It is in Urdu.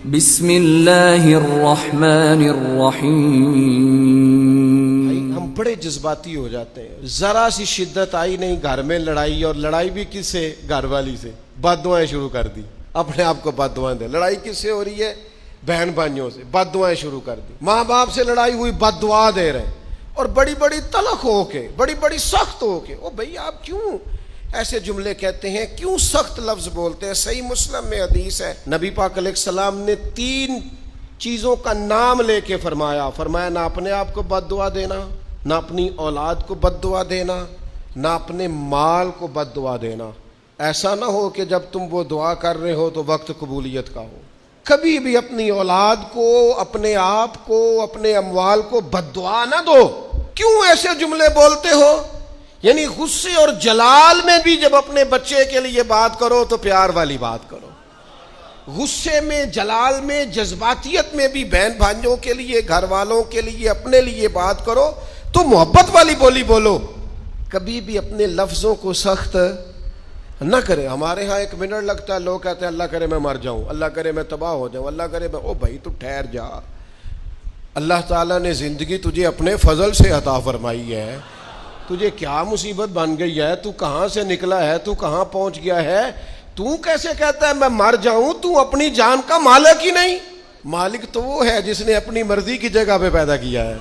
بسم اللہ الرحمن الرحیم۔ ہم بڑے جذباتی ہو جاتے ہیں، ذرا سی شدت آئی نہیں گھر میں لڑائی، اور لڑائی بھی کس سے؟ گھر والی سے۔ بد دعائیں شروع کر دی، اپنے آپ کو بد دعائیں دے۔ لڑائی کس سے ہو رہی ہے؟ بہن بھائیوں سے، بد دعائیں شروع کر دی۔ ماں باپ سے لڑائی ہوئی، بد دعا دے رہے، اور بڑی بڑی تلخ ہو کے، بڑی بڑی سخت ہو کے۔ او بھئی آپ کیوں ایسے جملے کہتے ہیں، کیوں سخت لفظ بولتے ہیں؟ صحیح مسلم میں حدیث ہے، نبی پاک علیہ السلام نے 3 چیزوں کا نام لے کے فرمایا نہ اپنے آپ کو بد دعا دینا، نہ اپنی اولاد کو بد دعا دینا، نہ اپنے مال کو بد دعا دینا۔ ایسا نہ ہو کہ جب تم وہ دعا کر رہے ہو تو وقت قبولیت کا ہو۔ کبھی بھی اپنی اولاد کو، اپنے آپ کو، اپنے اموال کو بد دعا نہ دو۔ کیوں ایسے جملے بولتے ہو؟ یعنی غصے اور جلال میں بھی جب اپنے بچے کے لیے بات کرو تو پیار والی بات کرو، غصے میں، جلال میں، جذباتیت میں بھی بہن بھائیوں کے لیے، گھر والوں کے لیے، اپنے لیے بات کرو تو محبت والی بولی بولو۔ کبھی بھی اپنے لفظوں کو سخت نہ کرے۔ ہمارے ہاں 1 منٹ لگتا ہے، لوگ کہتے ہیں اللہ کرے میں مر جاؤں، اللہ کرے میں تباہ ہو جاؤں، اللہ کرے میں۔ او بھائی تو ٹھہر جا، اللہ تعالیٰ نے زندگی تجھے اپنے فضل سے عطا فرمائی ہے، تجھے کیا مصیبت بن گئی ہے، تو کہاں سے نکلا ہے، تو کہاں پہنچ گیا ہے، تو کیسے کہتا ہے میں مر جاؤں؟ تو اپنی جان کا مالک ہی نہیں۔ مالک تو وہ ہے جس نے اپنی مرضی کی جگہ پہ پیدا کیا ہے۔